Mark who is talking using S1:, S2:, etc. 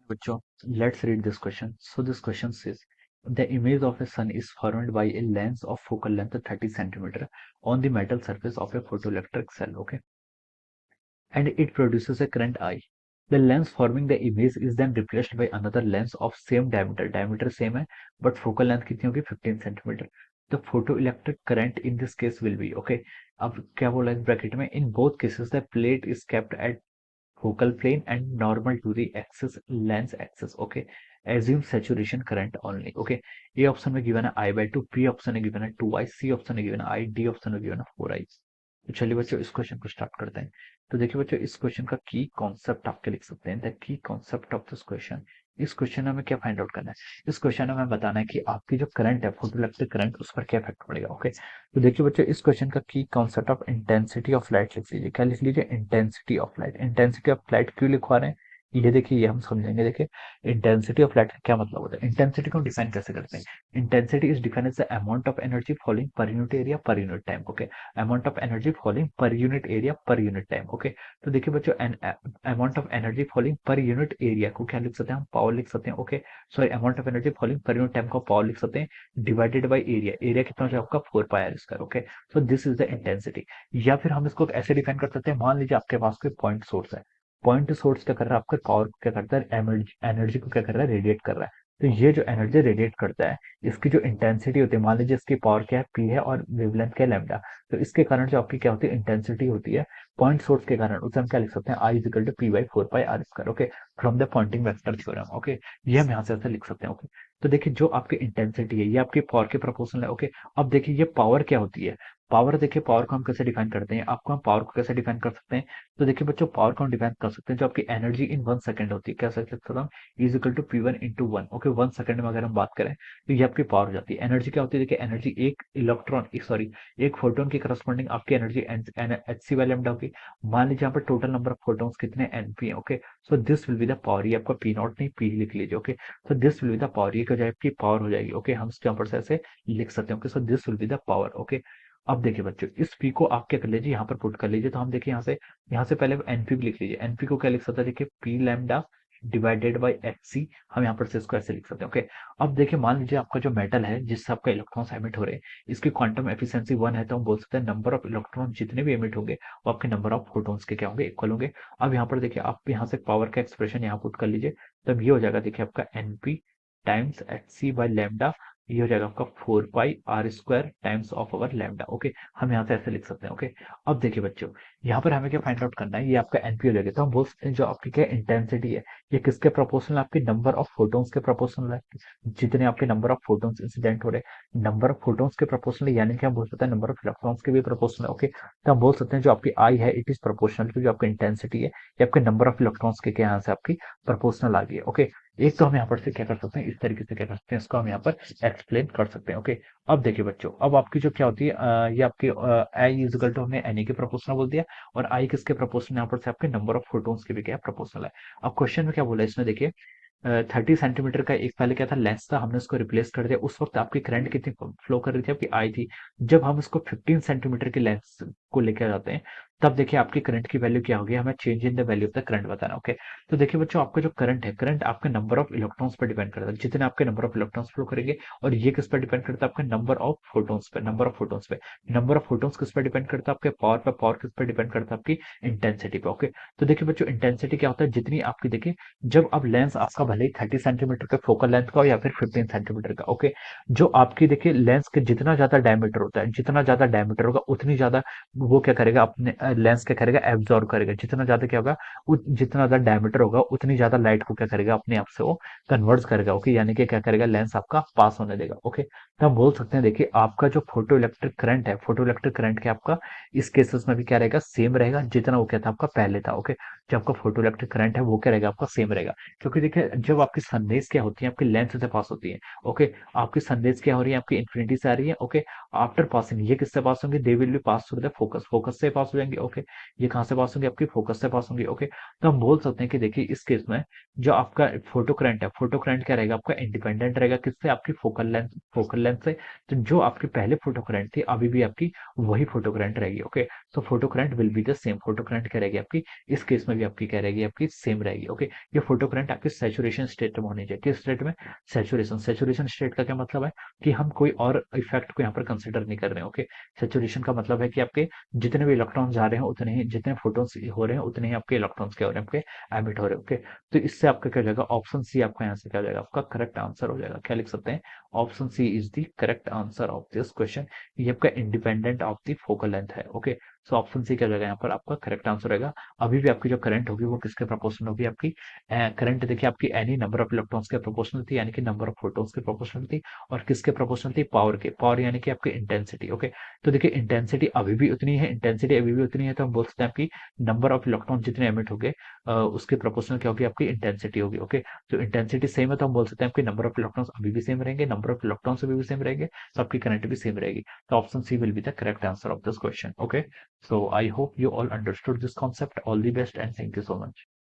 S1: बच्चों, let's read this question. So this question says, the image of a sun is formed by a lens of focal length 30 centimeter on the metal surface of a photoelectric cell, okay? And it produces a current I. The lens forming the image is then replaced by another lens of same diameter. Diameter same है, but focal length कितनी होगी 15 centimeter. The photoelectric current in this case will be, okay? अब क्या बोला है bracket में? In both cases, the plate is kept at focal plane and normal to the axis lens axis, okay? Assume saturation current only, okay? A option में given है I/2, B option में given है 2I, C option में given है I, D option में given है 4I. तो चलिए बच्चों इस क्वेश्चन को स्टार्ट करते हैं। तो देखिए बच्चों, इस क्वेश्चन का की कॉन्सेप्ट आपके लिख सकते हैं, the key concept of this question. इस क्वेश्चन में हमें क्या फाइंड आउट करना है? इस क्वेश्चन में हमें बताना है कि आपकी जो करंट है, फोटोइलेक्ट्रिक करंट, उस पर क्या इफेक्ट पड़ेगा, ओके? तो देखिए बच्चों, इस क्वेश्चन का की concept of intensity of light लिख लीजिए। क्या लिख लीजिए? Intensity of light. Intensity of light क्यों लिखवा रहे हैं ये देखिए, ये हम समझेंगे। देखिए, इंटेंसिटी ऑफ लाइट का क्या मतलब होता है? इंटेंसिटी को डिफाइन कैसे करते हैं? Intensity is defined as the amount of energy following per unit area per unit time, okay? Amount of energy following per unit area per unit time, okay? तो देखिए बच्चों, amount of energy following per unit area को क्या लिख सकते हैं? हम power लिख सकते हैं, okay? Sorry, amount of energy following per unit time को पावर लिख सकते हैं, डिवाइडेड बाय एरिया। एरिया कितना हो जाएगा आपका? 4 पाई r², okay? So this is the intensity. या फिर हम इसको ऐसे डिफाइन कर सकते हैं, मान लीजिए आपके पास कोई पॉइंट सोर्स है। पॉइंट सोर्स क्या कर रहा है? आपके पावर को क्या करता है? एनर्जी को क्या कर रहा है? रेडिएट कर रहा है। तो ये जो एनर्जी रेडिएट करता है, इसकी जो इंटेंसिटी होती है, मान लीजिए इसकी पावर क्या है? पी है और वेवलेंथ क्या है? लैम्डा। तो इसके कारण जो आपकी क्या होती है? इंटेंसिटी होती है पॉइंट सोर्स के कारण। उसे हम क्या लिख सकते हैं? I is equal to P/4 pi r², okay? From the Poynting vector theorem, okay? ये हम यहाँ से ऐसे लिख सकते हैं, ओके? तो देखिए, जो आपकी इंटेंसिटी है ये आपकी पावर के प्रोपोर्शनल है, ओके? अब देखिए, ये पावर क्या होती है? पावर, देखिए पावर को हम कैसे डिफाइन करते हैं? आपको हम पावर को कैसे डिफाइन कर सकते हैं? तो देखिए बच्चों, पावर को हम डिफाइन कर सकते हैं जो आपकी एनर्जी इन 1 सेकंड होती है। क्या लिख सकते हैं हम? Is equal to P1 × 1, okay? 1 second में अगर हम बात करें तो ये आपकी पावर हो जाती है। एनर्जी क्या होती है? देखिए, एनर्जी एक इलेक्ट्रॉन, सॉरी, एक फोटोन की करस्पॉन्डिंग आपकी एनर्जी Hc/λ होगी। मान लीजिए यहाँ पर टोटल नंबर ऑफ फोटोन्स कितने? Np है, okay? So this will be the power. ये आपका P0 नहीं, P लिख लीजिए, okay? So this will be the power. ये क्या हो जाएगी? आपकी पावर हो जाएगी, ओके? हम इसके यहाँ पर से ऐसे लिख सकते हैं, okay? So this will be the power, okay? अब देखिए बच्चों, इस पी को आप क्या कर लीजिए? यहाँ पर पुट कर लीजिए। तो हम देखिए यहाँ से पहले एनपी लिख लीजिए। एनपी को क्या लिख सकते हैं? देखिए, P lambda divided by H C. हम यहाँ पर से इसको ऐसे लिख सकते हैं, ओके? अब देखिए, मान लीजिए आपका जो मेटल है जिससे आपका इलेक्ट्रॉन्स एमिट हो रहे हैं, इसकी क्वांटम एफिशिएंसी 1 है, तो हम बोल सकते हैं नंबर ऑफ इलेक्ट्रॉन जितने भी एमिट होंगे वो आपके नंबर ऑफ फोटॉन्स के क्या होंगे? इक्वल होंगे। अब यहाँ पर देखिए, आप यहाँ से पावर का एक्सप्रेशन यहाँ पुट कर लीजिए। तब ये हो जाएगा, देखिए आपका एनपी टाइम्स Hc/λ। ये हो जाएगा आपका 4 पाई r² times of our lambda, okay? हम यहाँ से ऐसे लिख सकते हैं, ओके? अब देखिए बच्चों, यहाँ पर हमें क्या फाइंड आउट करना है? ये आपका एनपी हो जाएगा। तो हम बोल सकते हैं जो आपकी क्या इंटेंसिटी है, ये किसके प्रोपोर्शनल? आपके नंबर ऑफ फोटोन्स के प्रोपोर्शनल है। जितने आपके नंबर ऑफ फोटोन्स इंसिडेंट हो रहे हैं, नंबर ऑफ फोटोन्स के प्रोपोर्शनल, यानी कि हम बोल सकते हैं नंबर ऑफ इलेक्ट्रॉन्स के भी प्रोपोर्शनल, ओके? तो हम बोल सकते हैं जो आपकी आई है, इट इज प्रोपोर्शनल टू जो आपकी इंटेंसिटी है, ये आपके नंबर ऑफ इलेक्ट्रॉन्स के यहाँ से आपकी प्रोपोर्शनल आ गई है, ओके? एक तो हम यहाँ पर से क्या कर सकते हैं, इस तरीके से क्या कर सकते हैं, इसको हम यहाँ पर एक्सप्लेन कर सकते हैं, ओके? अब देखिए बच्चों, अब आपकी जो क्या होती है, ये आपकी आई इजिकल टू हमने एन ए के प्रोपोर्शनल बोल दिया, और आई किसके प्रोपोर्शनल? यहाँ पर से आपके नंबर ऑफ फोटोन्स के भी क्या प्रोपोर्शनल है। अब क्वेश्चन में क्या बोला है इसने? देखिए, 30 सेंटीमीटर का एक पहले क्या था? लेंस था, हमने उसको रिप्लेस कर दिया। उस वक्त आपकी करंट कितनी फ्लो कर रही थी? आपकी आई थी। जब हम इसको 15 सेंटीमीटर के लेंस को लेकर जाते हैं, तब देखिए आपकी करंट की वैल्यू क्या होगी? हमें change in the value of the current बताना, ओके? तो देखिए बच्चों, आपका जो करंट है, करंट आपके नंबर ऑफ इलेक्ट्रॉन्स पर डिपेंड करता है। जितने आपके नंबर ऑफ इलेक्ट्रॉन्स फ्लो करेंगे, और ये किस पर डिपेंड करता है? आपके नंबर ऑफ फोटोन्स पे। नंबर ऑफ फोटोन्स पे, नंबर ऑफ फोटोन्स किस पर डिपेंड करता है? आपके पावर पे। पावर किस पर डिपेंड करता है? आपकी इंटेंसिटी पे, ओके? तो देखिए बच्चों, इंटेंसिटी क्या होता है? जितनी आपकी, देखिए, जब अब लेंस आपका भले ही 30 सेंटीमीटर का फोकल लेंथ का हो या फिर 15 सेंटीमीटर का, ओके? जो आपकी देखिए लेंस के जितना ज्यादा डायमीटर होता है, जितना ज्यादा डायमीटर होगा उतनी ज्यादा वो क्या करेगा? अपने लेंस क्या करेगा? एब्जॉर्ब करेगा। जितना ज्यादा क्या होगा? जितना ज्यादा डायमीटर होगा उतनी ज्यादा लाइट को क्या करेगा? अपने आप से वो कन्वर्ट करेगा, ओके? यानी कि क्या करेगा? लेंस आपका पास होने देगा, ओके? तो हम बोल सकते हैं, देखिए, आपका जो फोटो इलेक्ट्रिक करंट है, फोटो इलेक्ट्रिक करंट क्या आपका इस केसेस में भी क्या रहेगा? सेम रहेगा, जितना वो क्या था आपका पहले था, ओके? जो आपका फोटो इलेक्ट्रिक करंट है वो क्या रहेगा? आपका सेम रहेगा। क्योंकि देखिए, जब आपकी संदेश क्या होती है? आपकी लेंस से पास होती है, ओके? आपकी संदेश क्या हो रही है? आपकी इन्फिनिटी से आ रही है, ओके? आफ्टर पासिंग ये किससे पास होंगे? They will be pass through the focus. Focus से पास हो जाएंगे, ओके? ये कहाँ से पास होंगे? आपकी फोकस से पास होंगे, ओके? तो हम बोल सकते हैं कि देखिए, इस केस में जो आपका फोटो करंट है, फोटो करंट क्या रहेगा? आपका इंडिपेंडेंट रहेगा किससे? आपकी फोकल लेंथ से। तो जो आपकी पहले फोटो करंट थी, अभी भी आपकी वही फोटो करंट रहेगी, ओके? तो photo current will be the same. Photo current क्या रहेगी आपकी इस केस में में भी आपकी क्या रहेगी, आपकी सेम रहेगी। ओके, ये फोटो करंट आपकी सैचुरेशन स्टेट में होनी चाहिए। किस स्टेट में? सैचुरेशन। सैचुरेशन स्टेट का क्या मतलब है कि हम कोई और इफेक्ट को यहाँ पर कंसिडर नहीं कर रहे हैं। ओके, सैचुरेशन का मतलब है कि आपके जितने भी इलेक्ट्रॉन जा रहे हैं उतने ही, जितने फोटोन्स हो रहे हैं उतने ही आपके इलेक्ट्रॉन्स क्या हो रहे हैं, आपके एमिट हो रहे हैं। ओके, तो इससे आपका क्या हो जाएगा, ऑप्शन सी आपका यहाँ से क्या हो जाएगा, आपका करेक्ट आंसर हो जाएगा। क्या लिख सकते हैं, option C is the correct answer of this question. ये आपका independent of the focal length है। ओके, सो ऑप्शन सी क्या हो जाएगा यहाँ पर आपका करेक्ट आंसर रहेगा। अभी भी आपकी जो करंट होगी वो किसके प्रोपोर्शनल होगी, आपकी करंट देखिए आपकी एनी नंबर ऑफ इलेक्ट्रॉन्स के प्रोपोर्शनल थी, यानी कि नंबर ऑफ फोटोन्स के प्रोपोर्शनल थी। और किसके प्रोपोर्शनल थी, पावर के। पावर यानी कि आपकी इंटेंसिटी। ओके, तो देखिए इंटेंसिटी अभी भी उतनी है, इंटेंसिटी अभी भी उतनी है, तो हम बोल सकते हैं आपकी नंबर ऑफ इलेक्ट्रॉन जितने एमिट हो गए उसके प्रोपोर्शनल क्या होगी, आपकी इंटेंसिटी होगी। ओके, तो इंटेंसिटी सेम है तो हम बोल सकते हैं आपकी नंबर ऑफ इलेक्ट्रॉन्स अभी भी सेम रहेंगे, नंबर ऑफ इलेक्ट्रॉन्स अभी भी सेम रहेंगे, तो आपकी करंट भी सेम रहेगी। तो option C will be the correct answer of this question. Okay, so I hope you all understood this concept. All the best and thank you so much.